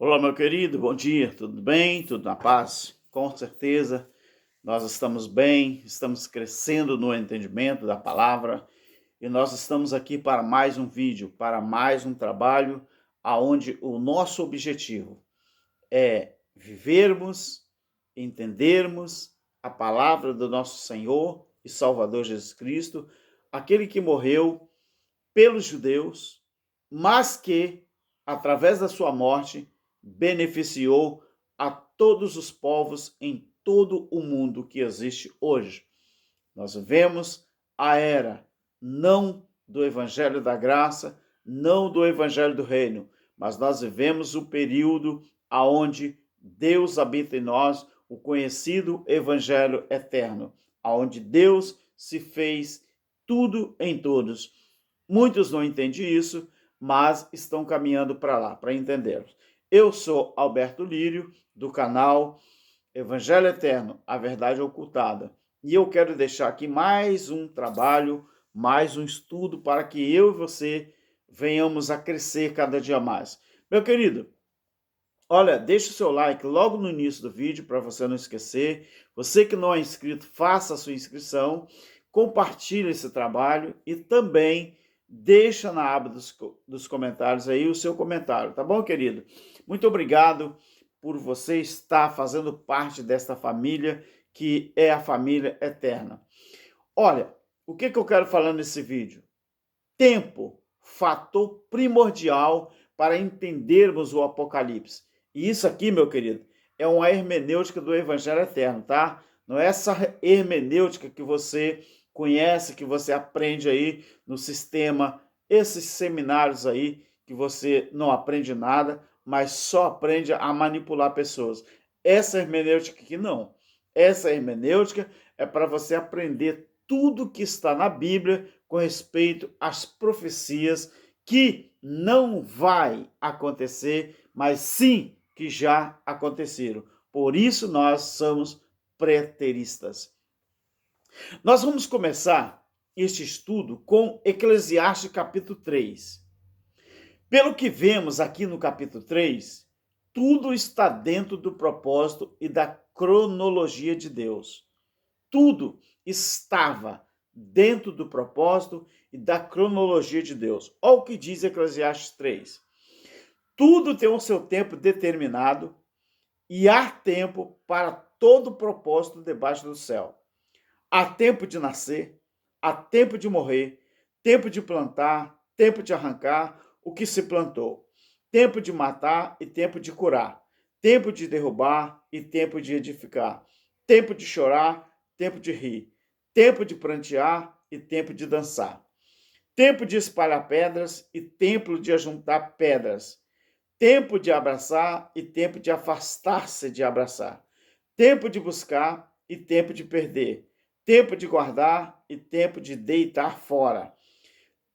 Olá, meu querido, bom dia, tudo bem? Tudo na paz? Com certeza, nós estamos bem, estamos crescendo no entendimento da palavra e nós estamos aqui para mais um vídeo, para mais um trabalho, aonde o nosso objetivo é vivermos, entendermos a palavra do nosso Senhor e Salvador Jesus Cristo, aquele que morreu pelos judeus, mas que, através da sua morte, beneficiou a todos os povos em todo o mundo que existe hoje. Nós vivemos a era não do Evangelho da Graça, não do Evangelho do Reino, mas nós vivemos o período aonde Deus habita em nós, o conhecido Evangelho eterno, aonde Deus se fez tudo em todos. Muitos não entendem isso, mas estão caminhando para lá, para entendê-los. Eu sou Alberto Lírio, do canal Evangelho Eterno, a Verdade Ocultada. E eu quero deixar aqui mais um trabalho, mais um estudo para que eu e você venhamos a crescer cada dia mais. Meu querido, olha, deixa o seu like logo no início do vídeo para você não esquecer. Você que não é inscrito, faça a sua inscrição, compartilhe esse trabalho e também deixa na aba dos comentários aí o seu comentário, tá bom, querido? Muito obrigado por você estar fazendo parte desta família que é a família eterna. Olha, o que eu quero falar nesse vídeo? Tempo, fator primordial para entendermos o Apocalipse. E isso aqui, meu querido, é uma hermenêutica do Evangelho Eterno, tá? Não é essa hermenêutica que você conhece, que você aprende aí no sistema, esses seminários aí que você não aprende nada, mas só aprende a manipular pessoas. Essa hermenêutica aqui não. Essa hermenêutica é para você aprender tudo que está na Bíblia com respeito às profecias que não vai acontecer, mas sim que já aconteceram. Por isso nós somos preteristas. Nós vamos começar este estudo com Eclesiastes capítulo 3. Pelo que vemos aqui no capítulo 3, tudo está dentro do propósito e da cronologia de Deus. Tudo estava dentro do propósito e da cronologia de Deus. Olha o que diz Eclesiastes 3. Tudo tem o seu tempo determinado e há tempo para todo propósito debaixo do céu. Há tempo de nascer, há tempo de morrer, tempo de plantar, tempo de arrancar o que se plantou, tempo de matar e tempo de curar, tempo de derrubar e tempo de edificar, tempo de chorar, tempo de rir, tempo de prantear e tempo de dançar, tempo de espalhar pedras e tempo de ajuntar pedras, tempo de abraçar e tempo de afastar-se de abraçar, tempo de buscar e tempo de perder, tempo de guardar e tempo de deitar fora,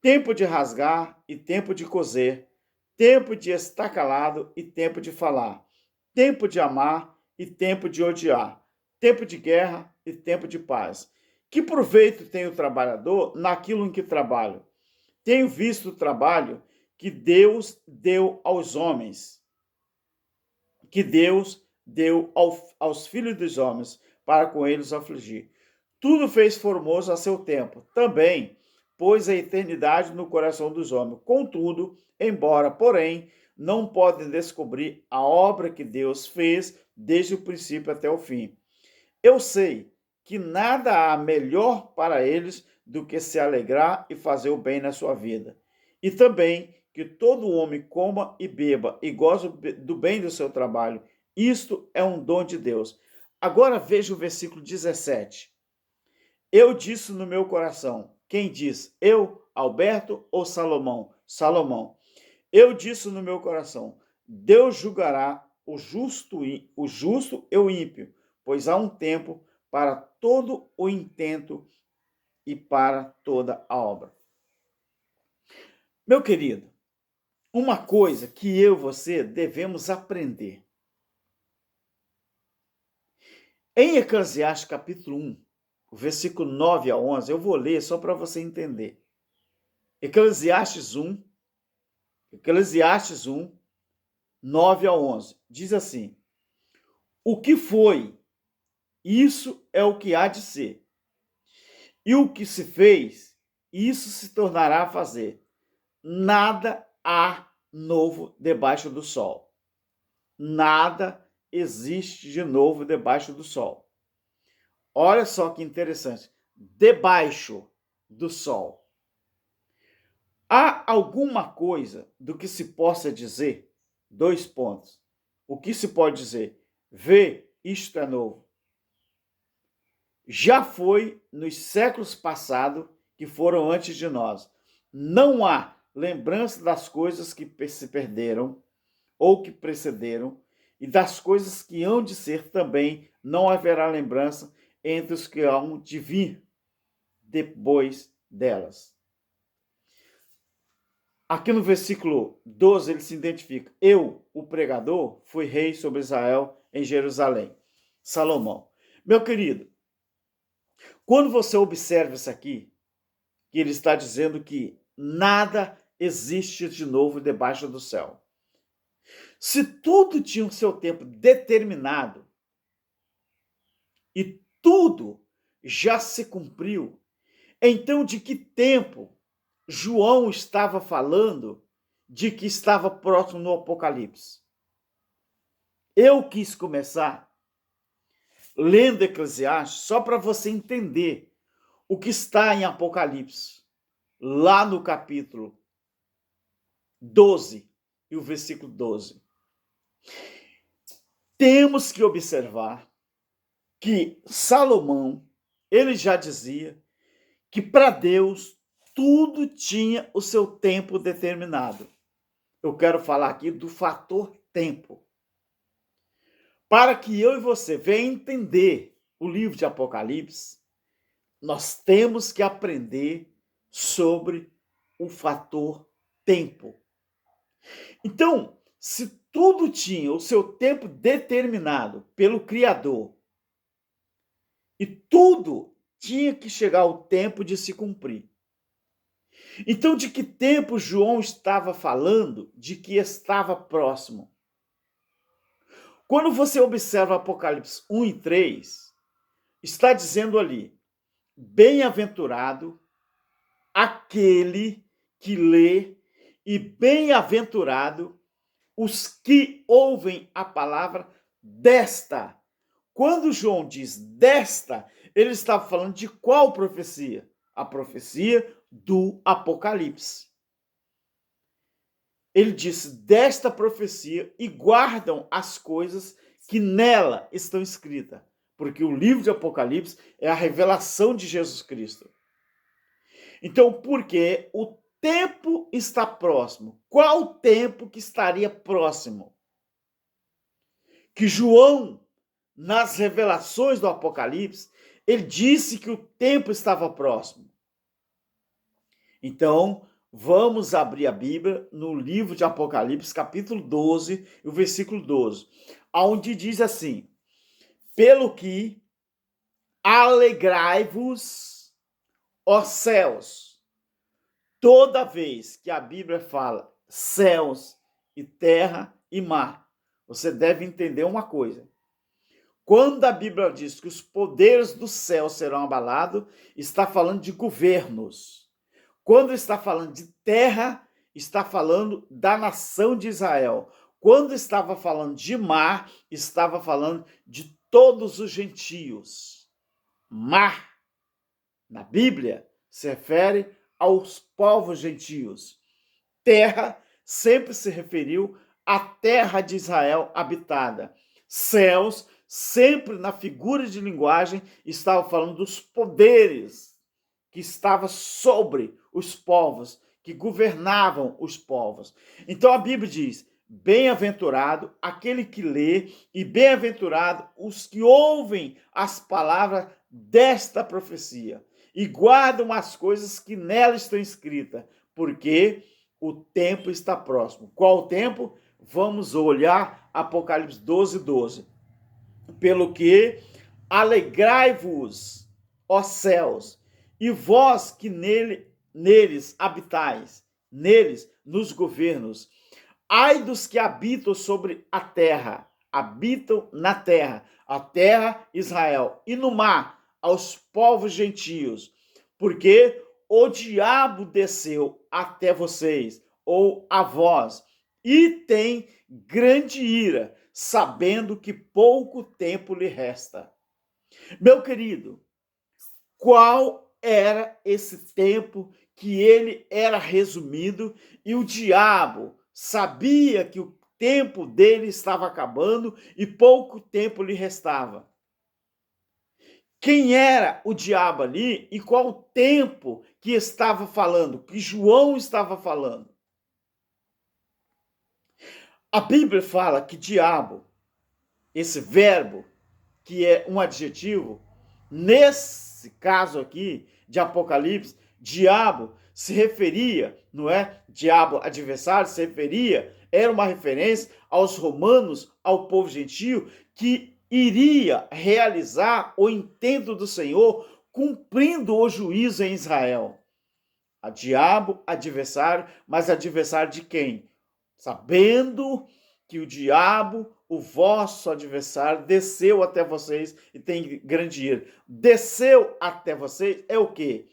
tempo de rasgar e tempo de coser, tempo de estar calado e tempo de falar, tempo de amar e tempo de odiar, tempo de guerra e tempo de paz. Que proveito tem o trabalhador naquilo em que trabalha? Tenho visto o trabalho que Deus deu aos homens, que Deus deu aos filhos dos homens, para com eles afligir. Tudo fez formoso a seu tempo. Também pôs a eternidade no coração dos homens. Contudo, embora, porém, não podem descobrir a obra que Deus fez desde o princípio até o fim. Eu sei que nada há melhor para eles do que se alegrar e fazer o bem na sua vida. E também que todo homem coma e beba e goze do bem do seu trabalho. Isto é um dom de Deus. Agora veja o versículo 17. Eu disse no meu coração. Quem diz? Eu, Alberto ou Salomão? Salomão. Eu disse no meu coração. Deus julgará o justo e o ímpio, pois há um tempo para todo o intento e para toda a obra. Meu querido, uma coisa que eu e você devemos aprender. Em Eclesiastes capítulo 1, versículo 9 a 11, eu vou ler só para você entender. Eclesiastes 1, 9 ao 11. Diz assim: o que foi, isso é o que há de ser. E o que se fez, isso se tornará a fazer. Nada há novo debaixo do sol. Nada existe de novo debaixo do sol. Olha só que interessante. Debaixo do sol. Há alguma coisa do que se possa dizer? 2 pontos. O que se pode dizer? Vê, isto é novo. Já foi nos séculos passados que foram antes de nós. Não há lembrança das coisas que se perderam ou que precederam, e das coisas que hão de ser também não haverá lembrança entre os que hão de vir depois delas. Aqui no versículo 12 ele se identifica: eu, o pregador, fui rei sobre Israel em Jerusalém. Salomão. Meu querido, quando você observa isso aqui, que ele está dizendo que nada existe de novo debaixo do céu. Se tudo tinha o seu tempo determinado e tudo já se cumpriu, então de que tempo João estava falando de que estava próximo no Apocalipse? Eu quis começar lendo Eclesiastes só para você entender o que está em Apocalipse, lá no capítulo 12 e o versículo 12. Temos que observar que Salomão, ele já dizia que para Deus tudo tinha o seu tempo determinado. Eu quero falar aqui do fator tempo. Para que eu e você venham entender o livro de Apocalipse, nós temos que aprender sobre o fator tempo. Então, se tudo tinha o seu tempo determinado pelo Criador, e tudo tinha que chegar ao tempo de se cumprir. Então, de que tempo João estava falando de que estava próximo? Quando você observa Apocalipse 1 e 3, está dizendo ali: bem-aventurado aquele que lê e bem-aventurado os que ouvem a palavra desta. Quando João diz desta, ele estava falando de qual profecia? A profecia do Apocalipse. Ele disse desta profecia e guardam as coisas que nela estão escritas, porque o livro de Apocalipse é a revelação de Jesus Cristo. Então, porque o tempo está próximo. Qual o tempo que estaria próximo? Que João, nas revelações do Apocalipse, ele disse que o tempo estava próximo. Então, vamos abrir a Bíblia no livro de Apocalipse, capítulo 12, o versículo 12, onde diz assim: pelo que alegrai-vos, ó céus. Toda vez que a Bíblia fala céus e terra e mar, você deve entender uma coisa. Quando a Bíblia diz que os poderes do céu serão abalados, está falando de governos. Quando está falando de terra, está falando da nação de Israel. Quando estava falando de mar, estava falando de todos os gentios. Mar, na Bíblia, se refere aos povos gentios. Terra sempre se referiu à terra de Israel habitada. Céus, sempre na figura de linguagem, estava falando dos poderes que estavam sobre os povos, que governavam os povos. Então a Bíblia diz: bem-aventurado aquele que lê e bem-aventurado os que ouvem as palavras desta profecia e guardam as coisas que nela estão escritas, porque o tempo está próximo. Qual o tempo? Vamos olhar Apocalipse 12, 12. Pelo que alegrai-vos, ó céus, e vós que neles habitais, neles, nos governos, Ai dos que habitam sobre a terra, habitam na terra, a terra Israel, e no mar, aos povos gentios, porque o diabo desceu até vocês, ou a vós, e tem grande ira, sabendo que pouco tempo lhe resta. Meu querido, qual era esse tempo que ele era resumido e o diabo sabia que o tempo dele estava acabando e pouco tempo lhe restava? Quem era o diabo ali e qual o tempo que estava falando, que João estava falando? A Bíblia fala que diabo, esse verbo, que é um adjetivo, nesse caso aqui de Apocalipse, diabo se referia, não é? Diabo adversário se referia, era uma referência aos romanos, ao povo gentio, que iria realizar o intento do Senhor, cumprindo o juízo em Israel. A diabo adversário, mas adversário de quem? Sabendo que o diabo, o vosso adversário, desceu até vocês e tem grande ira. Desceu até vocês é o quê?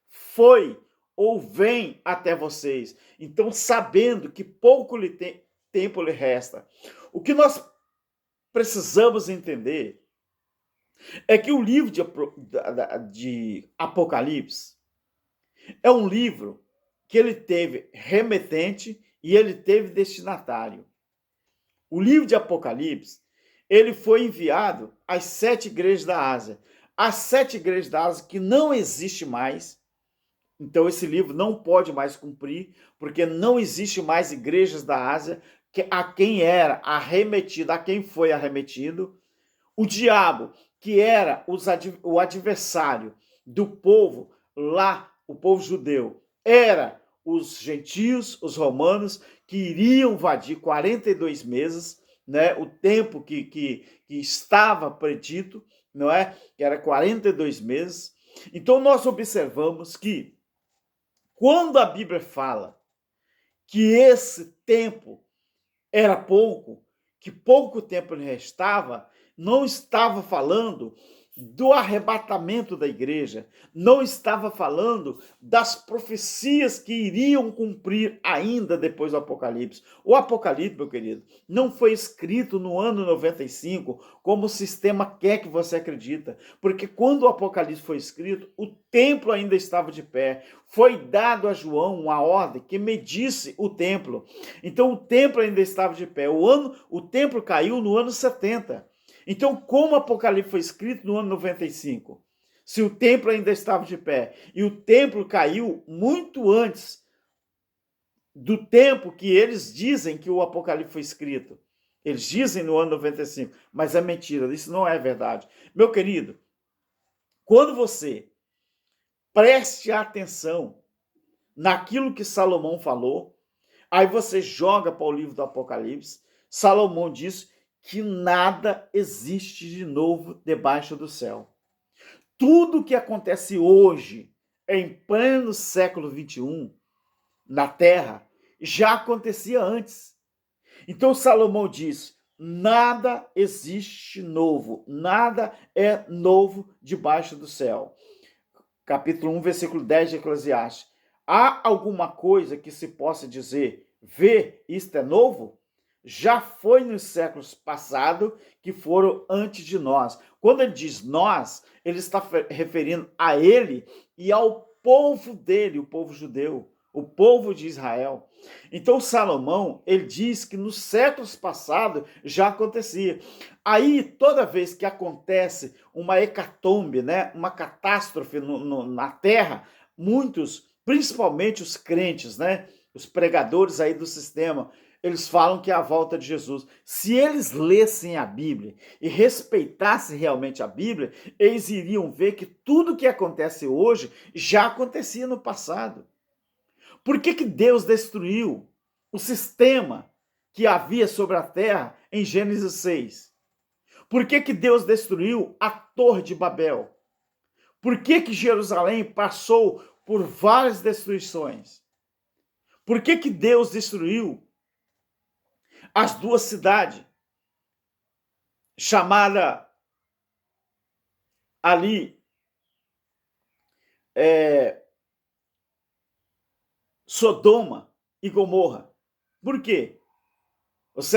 Foi ou vem até vocês. Então, sabendo que pouco tempo lhe resta. O que nós precisamos entender é que o livro de Apocalipse é um livro que ele teve remetente e ele teve destinatário. O livro de Apocalipse, ele foi enviado às 7 igrejas da Ásia. As 7 igrejas da Ásia que não existe mais. Então esse livro não pode mais cumprir, porque não existe mais igrejas da Ásia a quem era arremetido, a quem foi arremetido. O diabo, que era o adversário do povo lá, o povo judeu, era os gentios, os romanos, que iriam invadir 42 meses, né, o tempo que estava predito, não é? Que era 42 meses. Então nós observamos que quando a Bíblia fala que esse tempo era pouco, que pouco tempo lhe restava, não estava falando do arrebatamento da igreja, não estava falando das profecias que iriam cumprir ainda depois do Apocalipse. O Apocalipse, meu querido, não foi escrito no ano 95, como o sistema quer que você acredita, porque quando o Apocalipse foi escrito, o templo ainda estava de pé. Foi dado a João uma ordem que medisse o templo. Então o templo ainda estava de pé. O templo caiu no ano 70. Então, como o Apocalipse foi escrito no ano 95? Se o templo ainda estava de pé e o templo caiu muito antes do tempo que eles dizem que o Apocalipse foi escrito. Eles dizem no ano 95, mas é mentira, isso não é verdade. Meu querido, quando você preste atenção naquilo que Salomão falou, aí você joga para o livro do Apocalipse, Salomão diz que nada existe de novo debaixo do céu. Tudo que acontece hoje, em pleno século XXI, na Terra, já acontecia antes. Então Salomão diz, nada existe novo, nada é novo debaixo do céu. Capítulo 1, versículo 10 de Eclesiastes. Há alguma coisa que se possa dizer, vê, isto é novo? Já foi nos séculos passados que foram antes de nós. Quando ele diz nós, ele está referindo a ele e ao povo dele, o povo judeu, o povo de Israel. Então Salomão, ele diz que nos séculos passados já acontecia. Aí, toda vez que acontece uma hecatombe, né, uma catástrofe na terra, muitos, principalmente os crentes, né, os pregadores aí do sistema, eles falam que é a volta de Jesus. Se eles lessem a Bíblia e respeitassem realmente a Bíblia, eles iriam ver que tudo que acontece hoje já acontecia no passado. Por que Deus destruiu o sistema que havia sobre a terra em Gênesis 6? Por que Deus destruiu a Torre de Babel? Por que Jerusalém passou por várias destruições? Por que Deus destruiu as duas cidades, chamada ali Sodoma e Gomorra. Por quê? Você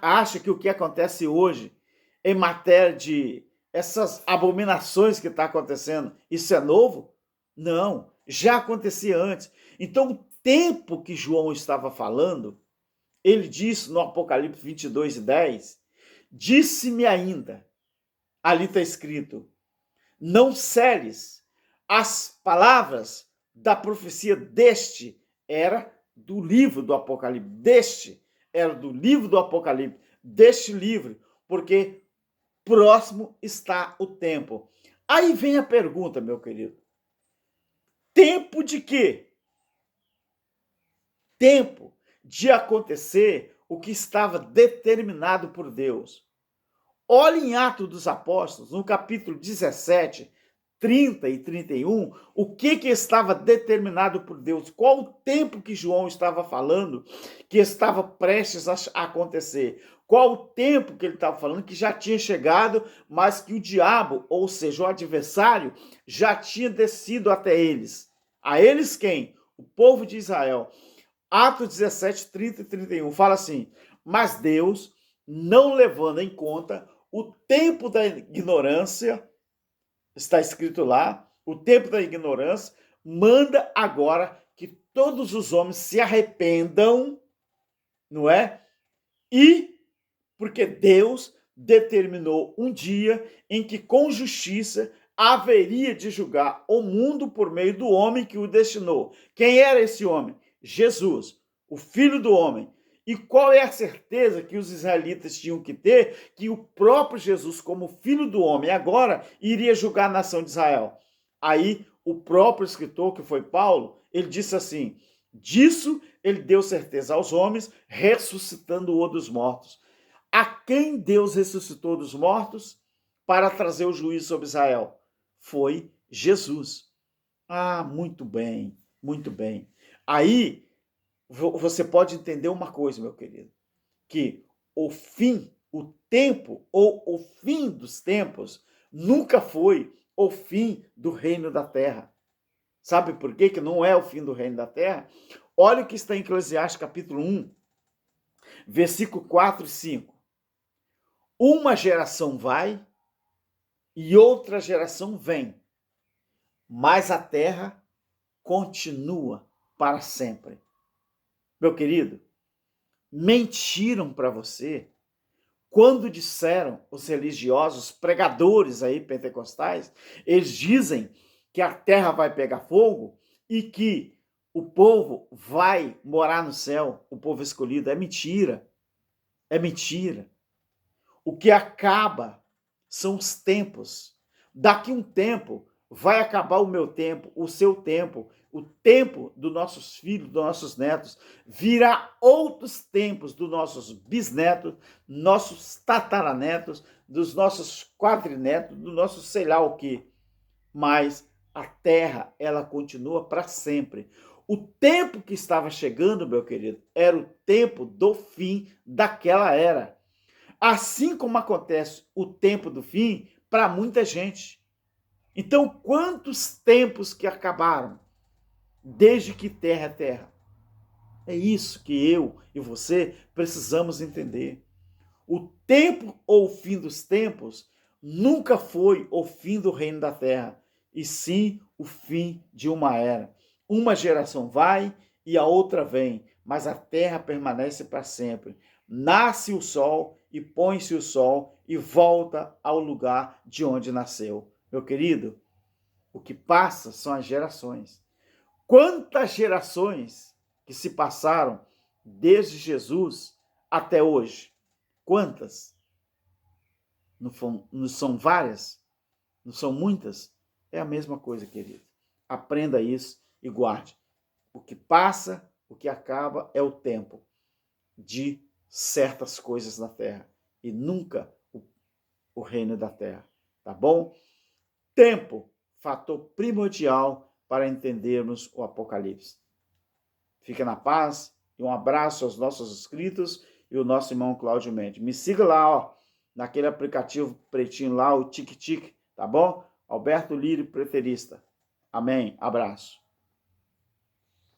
acha que o que acontece hoje em matéria de essas abominações que está acontecendo, isso é novo? Não, já acontecia antes. Então, o tempo que João estava falando, ele disse no Apocalipse 22:10, disse-me ainda, ali está escrito, não celes as palavras da profecia deste, era do livro do Apocalipse, deste era do livro do Apocalipse, deste livro, porque próximo está o tempo. Aí vem a pergunta, meu querido. Tempo de quê? Tempo de acontecer o que estava determinado por Deus. Olhe em Atos dos Apóstolos, no capítulo 17, 30 e 31, o que estava determinado por Deus, qual o tempo que João estava falando que estava prestes a acontecer, qual o tempo que ele estava falando que já tinha chegado, mas que o diabo, ou seja, o adversário, já tinha descido até eles. A eles quem? O povo de Israel. Atos 17, 30 e 31 fala assim, mas Deus, não levando em conta o tempo da ignorância, está escrito lá, o tempo da ignorância, manda agora que todos os homens se arrependam, não é? E porque Deus determinou um dia em que com justiça haveria de julgar o mundo por meio do homem que o destinou. Quem era esse homem? Jesus, o Filho do homem. E qual é a certeza que os israelitas tinham que ter? Que o próprio Jesus, como Filho do homem, agora iria julgar a nação de Israel. Aí o próprio escritor, que foi Paulo, ele disse assim, disso ele deu certeza aos homens, ressuscitando-o dos mortos. A quem Deus ressuscitou dos mortos para trazer o juízo sobre Israel? Foi Jesus. Ah, muito bem, muito bem. Aí você pode entender uma coisa, meu querido, que o fim, o tempo ou o fim dos tempos nunca foi o fim do reino da terra. Sabe por quê que não é o fim do reino da terra? Olha o que está em Eclesiastes capítulo 1, versículo 4 e 5. Uma geração vai e outra geração vem, mas a terra continua para sempre. Meu querido, mentiram para você quando disseram os religiosos, pregadores aí pentecostais, eles dizem que a terra vai pegar fogo e que o povo vai morar no céu, o povo escolhido. É mentira. É mentira. O que acaba são os tempos. Daqui um tempo vai acabar o meu tempo, o seu tempo, o tempo dos nossos filhos, dos nossos netos. Virá outros tempos dos nossos bisnetos, nossos tataranetos, dos nossos quadrinetos, do nosso sei lá o quê. Mas a terra, ela continua para sempre. O tempo que estava chegando, meu querido, era o tempo do fim daquela era. Assim como acontece o tempo do fim para muita gente. Então, quantos tempos que acabaram desde que terra é terra? É isso que eu e você precisamos entender. O tempo ou o fim dos tempos nunca foi o fim do reino da terra, e sim o fim de uma era. Uma geração vai e a outra vem, mas a terra permanece para sempre. Nasce o sol e põe-se o sol e volta ao lugar de onde nasceu. Meu querido, o que passa são as gerações. Quantas gerações que se passaram desde Jesus até hoje? Quantas? Não são várias? Não são muitas? É a mesma coisa, querido. Aprenda isso e guarde. O que passa, o que acaba é o tempo de certas coisas na terra e nunca o reino da terra, tá bom? Tempo, fator primordial para entendermos o Apocalipse. Fica na paz e um abraço aos nossos inscritos e o nosso irmão Cláudio Mendes. Me siga lá, ó, naquele aplicativo pretinho lá, o Tic Tic, tá bom? Alberto Lírio Preterista. Amém. Abraço.